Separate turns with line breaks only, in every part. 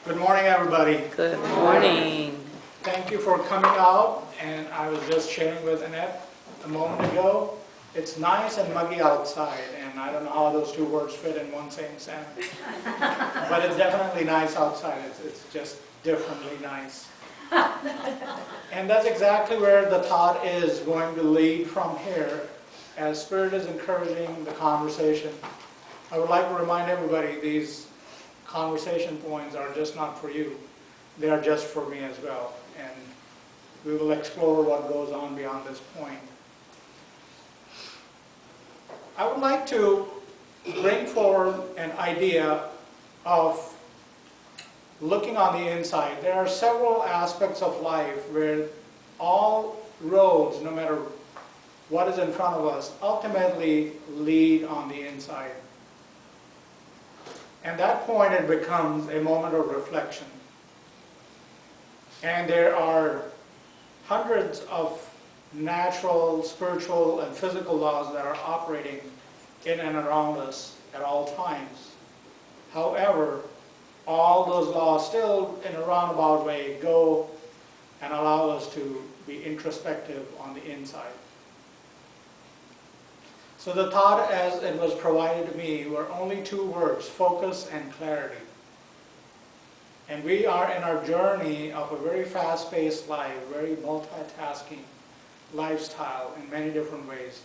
Good morning, everybody.
Good morning.
Thank you for coming out. And I was just sharing with Annette a moment ago. It's nice and muggy outside, and I don't know how those two words fit in one same sentence. But it's definitely nice outside. It's just differently nice. And that's exactly where the thought is going to lead from here, as Spirit is encouraging the conversation. I would like to remind everybody these conversation points are just not for you. They are just for me as well. And we will explore what goes on beyond this point. I would like to bring forward an idea of looking on the inside. There are several aspects of life where all roads, no matter what is in front of us, ultimately lead on the inside. And at that point it becomes a moment of reflection. And there are hundreds of natural, spiritual, and physical laws that are operating in and around us at all times. However, all those laws still, in a roundabout way, go and allow us to be introspective on the inside. So the thought as it was provided to me were only two words: focus and clarity. And we are in our journey of a very fast-paced life, very multitasking lifestyle in many different ways.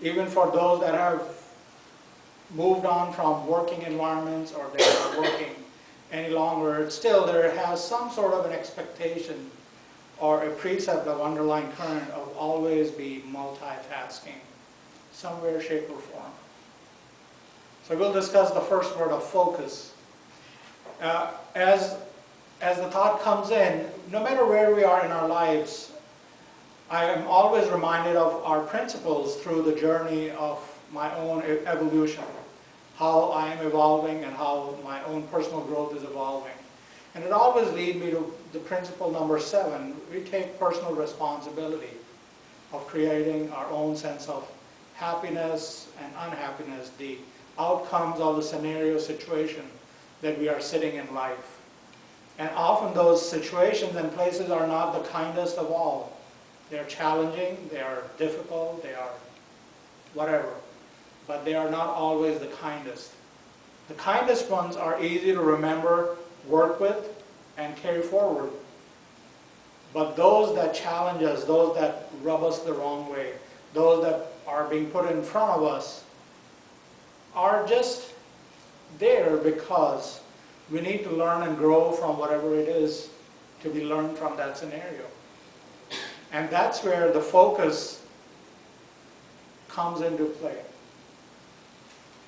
Even for those that have moved on from working environments, or they are not working any longer, still there has some sort of an expectation or a precept of underlying current of always be multitasking, somewhere, shape, or form. So we'll discuss the first word of focus. As the thought comes in, no matter where we are in our lives, I am always reminded of our principles through the journey of my own evolution, how I am evolving and how my own personal growth is evolving. And it always leads me to the principle number 7. We take personal responsibility of creating our own sense of happiness and unhappiness, the outcomes of the scenario situation that we are sitting in life. And often those situations and places are not the kindest of all. They are challenging, they are difficult, they are whatever, but they are not always the kindest. The kindest ones are easy to remember, work with, and carry forward. But those that challenge us, those that rub us the wrong way, those that are being put in front of us, are just there because we need to learn and grow from whatever it is to be learned from that scenario. And that's where the focus comes into play.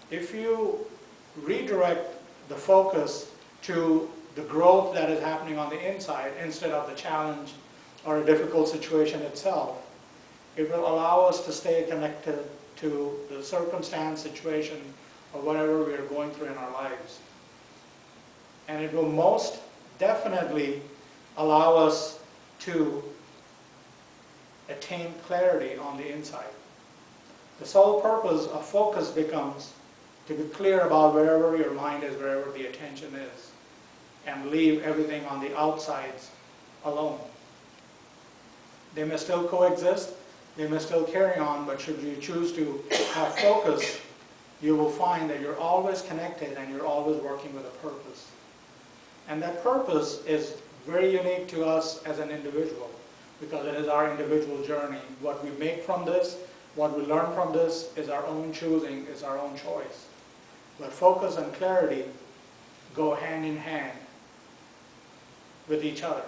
If you redirect the focus to the growth that is happening on the inside instead of the challenge or a difficult situation itself, it will allow us to stay connected to the circumstance, situation, or whatever we are going through in our lives. And it will most definitely allow us to attain clarity on the inside. The sole purpose of focus becomes to be clear about wherever your mind is, wherever the attention is, and leave everything on the outsides alone. They may still coexist, they may still carry on, but should you choose to have focus, you will find that you're always connected and you're always working with a purpose. And that purpose is very unique to us as an individual, because it is our individual journey. What we make from this, what we learn from this, is our own choosing, is our own choice. But focus and clarity go hand in hand with each other.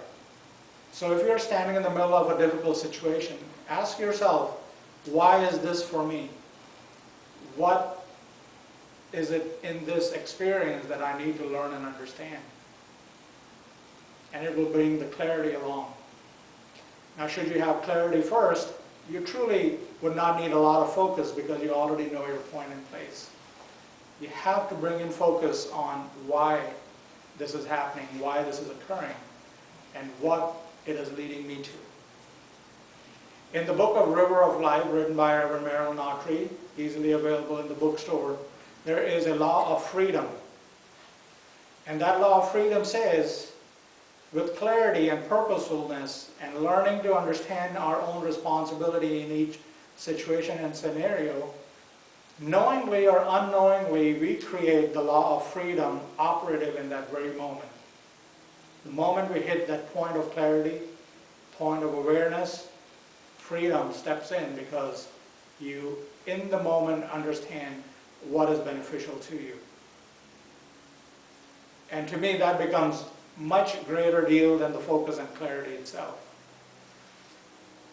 So if you're standing in the middle of a difficult situation, ask yourself, why is this for me? What is it in this experience that I need to learn and understand? And it will bring the clarity along. Now, should you have clarity first, you truly would not need a lot of focus because you already know your point in place. You have to bring in focus on why this is happening, why this is occurring, and what it is leading me to. In the book of River of Life, written by Reverend Merrill Nautry, easily available in the bookstore, there is a law of freedom. And that law of freedom says, with clarity and purposefulness and learning to understand our own responsibility in each situation and scenario, knowingly or unknowingly, we create the law of freedom operative in that very moment. The moment we hit that point of clarity, point of awareness, freedom steps in because you, in the moment, understand what is beneficial to you. And to me, that becomes much greater deal than the focus and clarity itself.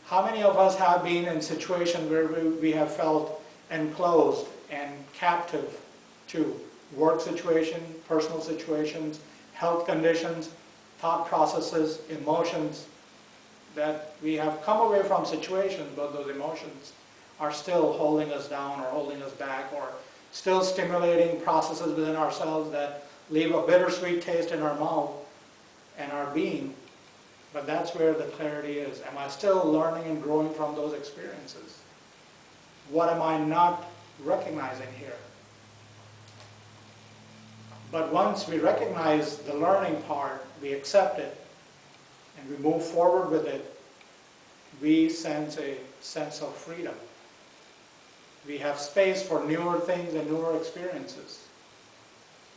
How many of us have been in situations where we have felt enclosed and captive to work situation, personal situations, health conditions, thought processes, emotions, that we have come away from situations, but those emotions are still holding us down or holding us back or still stimulating processes within ourselves that leave a bittersweet taste in our mouth and our being. But that's where the clarity is. Am I still learning and growing from those experiences? What am I not recognizing here? But once we recognize the learning part, we accept it, and we move forward with it, we sense a sense of freedom. We have space for newer things and newer experiences.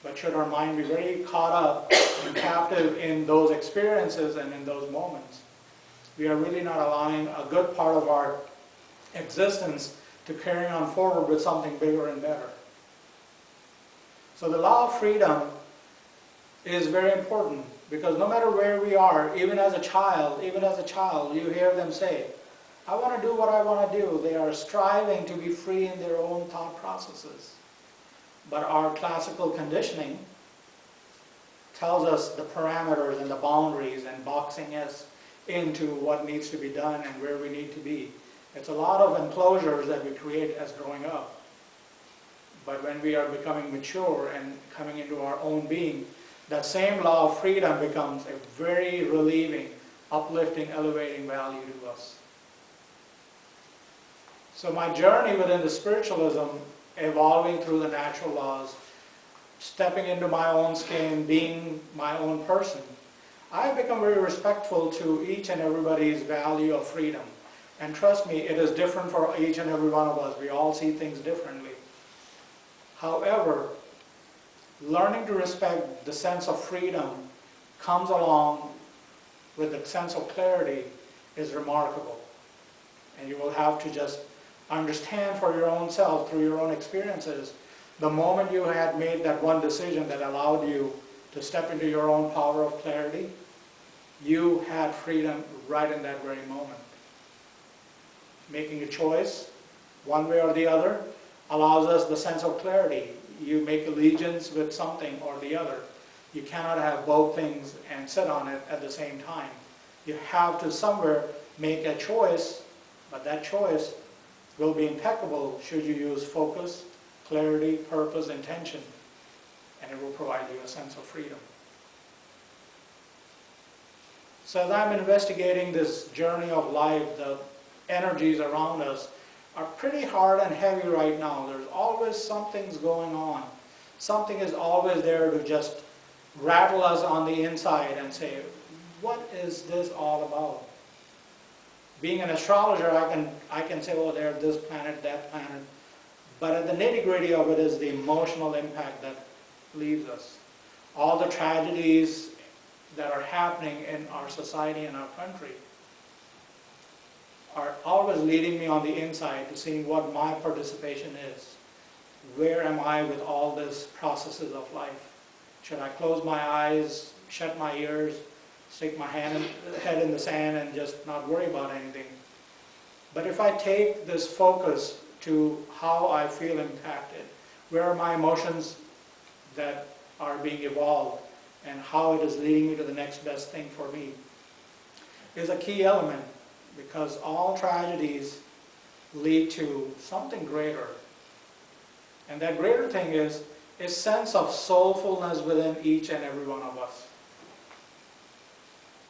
But should our mind be very caught up and captive in those experiences and in those moments, we are really not allowing a good part of our existence to carry on forward with something bigger and better. So the law of freedom is very important because no matter where we are, even as a child, you hear them say, I want to do what I want to do. They are striving to be free in their own thought processes. But our classical conditioning tells us the parameters and the boundaries and boxing us into what needs to be done and where we need to be. It's a lot of enclosures that we create as growing up. But when we are becoming mature and coming into our own being, that same law of freedom becomes a very relieving, uplifting, elevating value to us. So my journey within the spiritualism, evolving through the natural laws, stepping into my own skin, being my own person, I've become very respectful to each and everybody's value of freedom. And trust me, it is different for each and every one of us. We all see things differently. However, learning to respect the sense of freedom comes along with the sense of clarity is remarkable. And you will have to just understand for your own self, through your own experiences, the moment you had made that one decision that allowed you to step into your own power of clarity, you had freedom right in that very moment. Making a choice, one way or the other, allows us the sense of clarity. You make allegiance with something or the other. You cannot have both things and sit on it at the same time. You have to somewhere make a choice, but that choice will be impeccable should you use focus, clarity, purpose, intention, and it will provide you a sense of freedom. So as I'm investigating this journey of life, the energies around us are pretty hard and heavy right now. There's always something's going on. Something is always there to just rattle us on the inside and say, what is this all about? Being an astrologer, I can say, oh, there's this planet, that planet. But at the nitty-gritty of it is the emotional impact that leaves us. All the tragedies that are happening in our society and our country are always leading me on the inside to seeing what my participation is. Where am I with all these processes of life? Should I close my eyes, shut my ears, stick my head in the sand and just not worry about anything? But if I take this focus to how I feel impacted, where are my emotions that are being evolved, and how it is leading me to the next best thing for me, is a key element. Because all tragedies lead to something greater. And that greater thing is a sense of soulfulness within each and every one of us.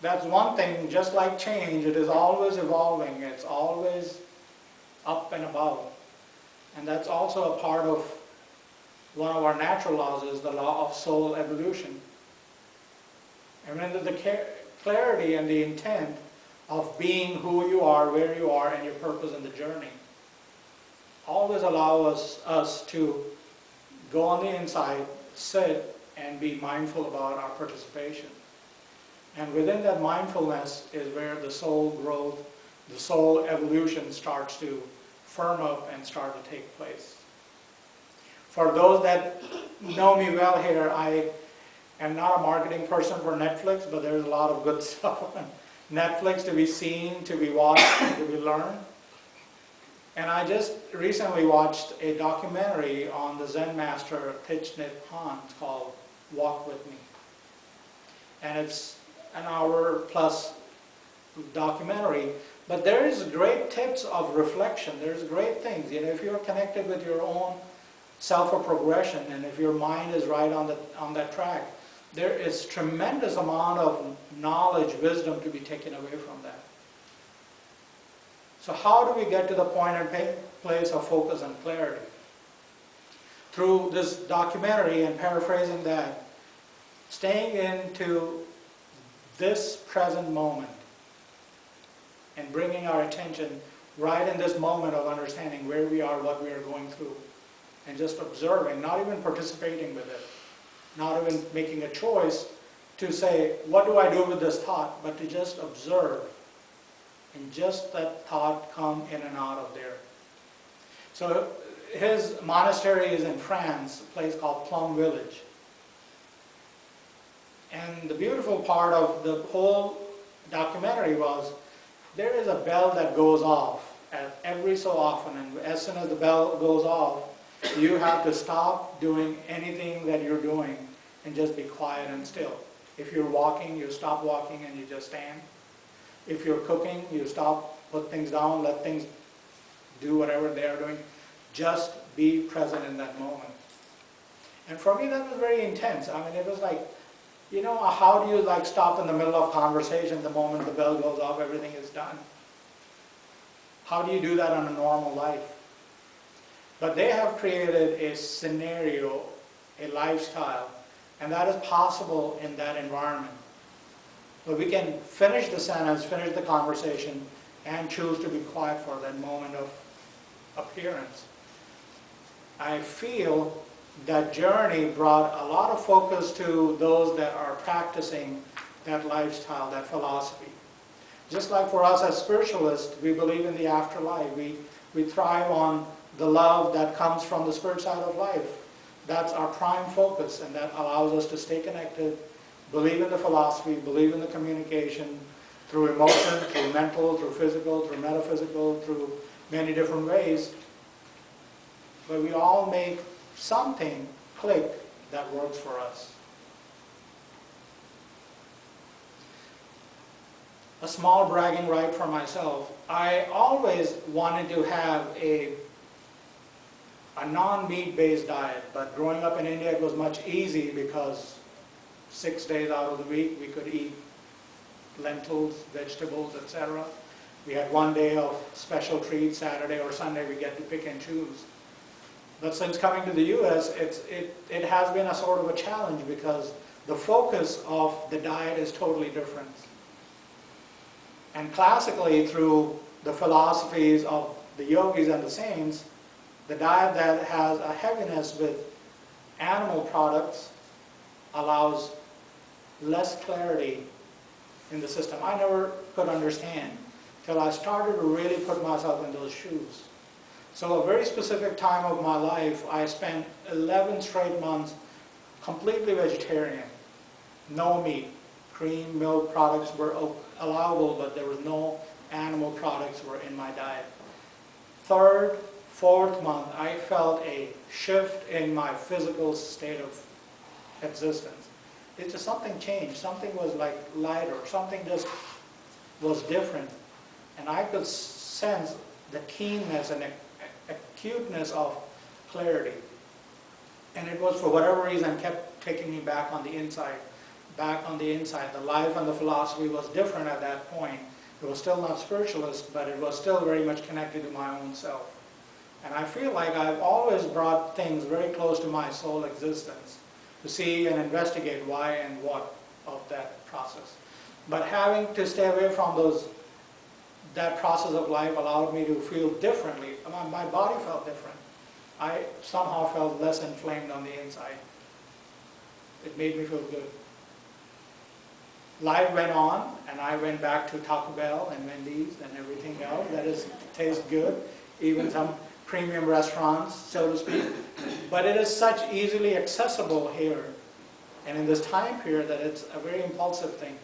That's one thing, just like change, it is always evolving, it's always up and about. And that's also a part of one of our natural laws, is the law of soul evolution. I mean, the clarity and the intent of being who you are, where you are, and your purpose in the journey always allow us to go on the inside, sit, and be mindful about our participation. And within that mindfulness is where the soul growth, the soul evolution starts to firm up and start to take place. For those that know me well here, I am not a marketing person for Netflix, but there's a lot of good stuff on Netflix to be seen, to be watched, and to be learned. And I just recently watched a documentary on the Zen master Thich Nhat Hanh called Walk With Me. And it's an hour plus documentary, but there is great tips of reflection. There's great things. You know, if you're connected with your own self-progression, and if your mind is right on that track, there is tremendous amount of knowledge, wisdom to be taken away from that. So how do we get to the point and place of focus and clarity? Through this documentary, and paraphrasing that, staying into this present moment and bringing our attention right in this moment of understanding where we are, what we are going through, and just observing, not even participating with it, not even making a choice to say, what do I do with this thought, but to just observe, and just that thought come in and out of there. So his monastery is in France, a place called Plum Village. And the beautiful part of the whole documentary was, there is a bell that goes off every so often, and as soon as the bell goes off, you have to stop doing anything that you're doing and just be quiet and still. If you're walking, you stop walking and you just stand. If you're cooking, you stop, put things down, let things do whatever they are doing. Just be present in that moment. And for me, that was very intense. I mean, it was like, you know, how do you like stop in the middle of conversation the moment the bell goes off, everything is done? How do you do that in a normal life? But they have created a scenario, a lifestyle, and that is possible in that environment. But we can finish the sentence, finish the conversation, and choose to be quiet for that moment of appearance. I feel that journey brought a lot of focus to those that are practicing that lifestyle, that philosophy. Just like for us as spiritualists, we believe in the afterlife. We thrive on the love that comes from the spirit side of life. That's our prime focus, and that allows us to stay connected, believe in the philosophy, believe in the communication through emotion, through mental, through physical, through metaphysical, through many different ways. But we all make something click that works for us. A small bragging right for myself. I always wanted to have a non-meat based diet, but growing up in India it was much easy because 6 days out of the week we could eat lentils, vegetables, etc. We had one day of special treats, Saturday or Sunday we get to pick and choose. But since coming to the US, it has been a sort of a challenge because the focus of the diet is totally different. And classically, through the philosophies of the yogis and the saints, the diet that has a heaviness with animal products allows less clarity in the system. I never could understand till I started to really put myself in those shoes. So a very specific time of my life, I spent 11 straight months completely vegetarian. No meat. Cream, milk products were allowable, but there was no animal products were in my diet. Third, fourth month, I felt a shift in my physical state of existence. It's just something changed. Something was like lighter. Something just was different. And I could sense the keenness and acuteness of clarity. And it was, for whatever reason, kept taking me back on the inside. Back on the inside. The life and the philosophy was different at that point. It was still not spiritualist, but it was still very much connected to my own self. And I feel like I've always brought things very close to my soul existence to see and investigate why and what of that process. But having to stay away from that process of life allowed me to feel differently. My body felt different. I somehow felt less inflamed on the inside. It made me feel good. Life went on, and I went back to Taco Bell and Wendy's and everything else that tastes good, even some premium restaurants, so to speak. But it is such easily accessible here, and in this time period, that it's a very impulsive thing.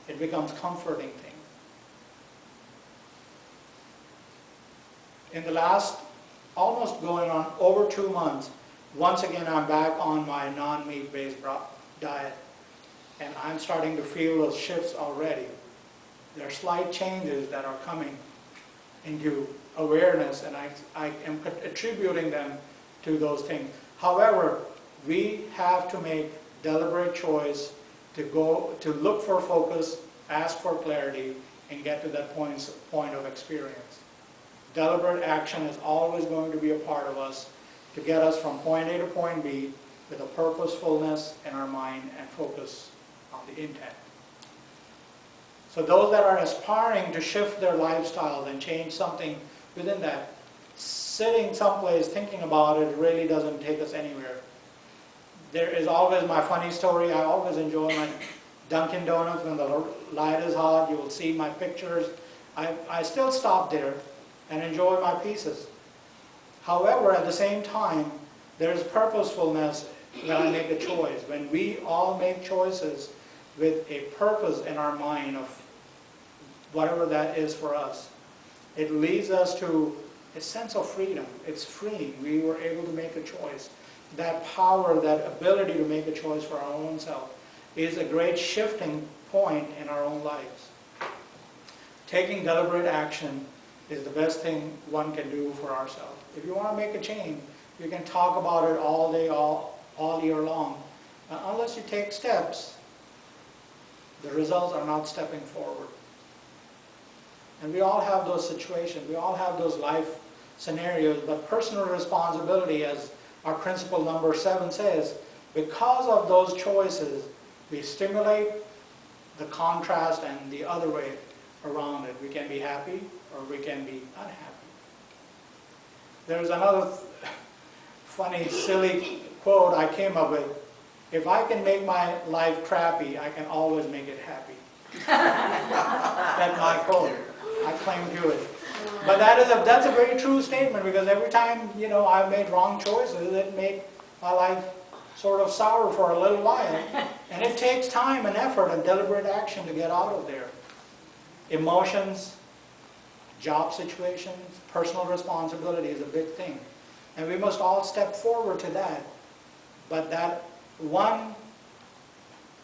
It becomes a comforting thing. In the last, almost going on over 2 months, once again I'm back on my non-meat based diet. And I'm starting to feel those shifts already. There are slight changes that are coming into awareness, and I am attributing them to those things. However, we have to make deliberate choice to look for focus, ask for clarity, and get to that point of experience. Deliberate action is always going to be a part of us to get us from point A to point B with a purposefulness in our mind and focus on the intent. So those that are aspiring to shift their lifestyles and change something within that, sitting someplace thinking about it really doesn't take us anywhere. There is always my funny story. I always enjoy my Dunkin' Donuts when the light is hot. You will see my pictures. I still stop there and enjoy my pieces. However, at the same time, there's purposefulness when I make a choice. When we all make choices with a purpose in our mind of whatever that is for us, it leads us to a sense of freedom. It's freeing. We were able to make a choice. That power, that ability to make a choice for our own self is a great shifting point in our own lives. Taking deliberate action is the best thing one can do for ourselves. If you want to make a change, you can talk about it all day, all year long. Unless you take steps, the results are not stepping forward. And we all have those situations. We all have those life scenarios. But personal responsibility, as our principle number 7 says, because of those choices, we stimulate the contrast and the other way around it. We can be happy or we can be unhappy. There's another funny, silly quote I came up with. If I can make my life crappy, I can always make it happy. That's my quote. I claim to it. But that's a very true statement, because every time, I've made wrong choices, it made my life sort of sour for a little while. And it takes time and effort and deliberate action to get out of there. Emotions, job situations, personal responsibility is a big thing. And we must all step forward to that. But that one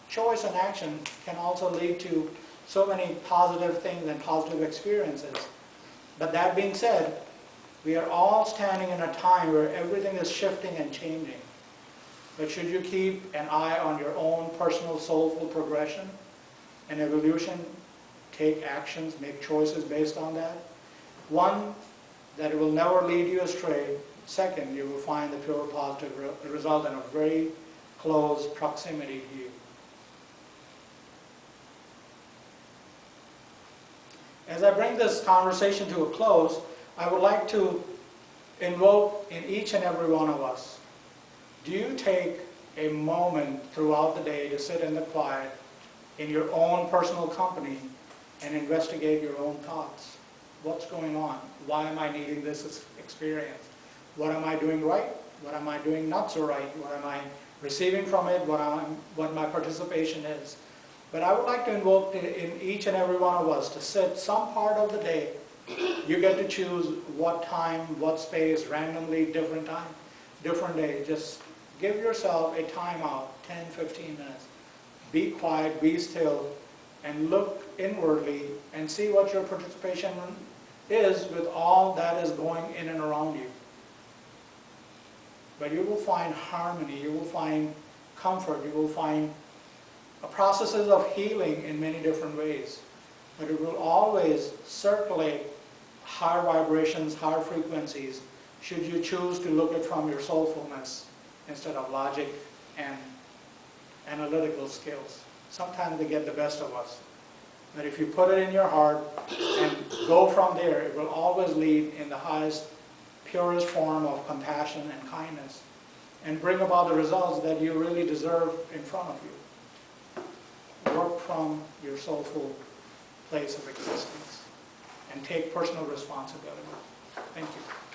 choice and action can also lead to so many positive things and positive experiences. But that being said, we are all standing in a time where everything is shifting and changing. But should you keep an eye on your own personal soulful progression and evolution, take actions, make choices based on that. One, that it will never lead you astray. Second, you will find the pure positive result in a very close proximity to you. As I bring this conversation to a close, I would like to invoke in each and every one of us. Do you take a moment throughout the day to sit in the quiet in your own personal company and investigate your own thoughts? What's going on? Why am I needing this experience? What am I doing right? What am I doing not so right? What am I receiving from it? What my participation is? But I would like to invoke in each and every one of us to sit some part of the day. You get to choose what time, what space, randomly, different time, different day. Just give yourself a time out, 10, 15 minutes. Be quiet, be still, and look inwardly and see what your participation is with all that is going in and around you. But you will find harmony, you will find comfort, you will find processes of healing in many different ways. But it will always circulate higher vibrations, higher frequencies, should you choose to look at from your soulfulness instead of logic and analytical skills. Sometimes they get the best of us. But if you put it in your heart and go from there, it will always lead in the highest, purest form of compassion and kindness, and bring about the results that you really deserve in front of you. Work from your soulful place of existence and take personal responsibility. Thank you.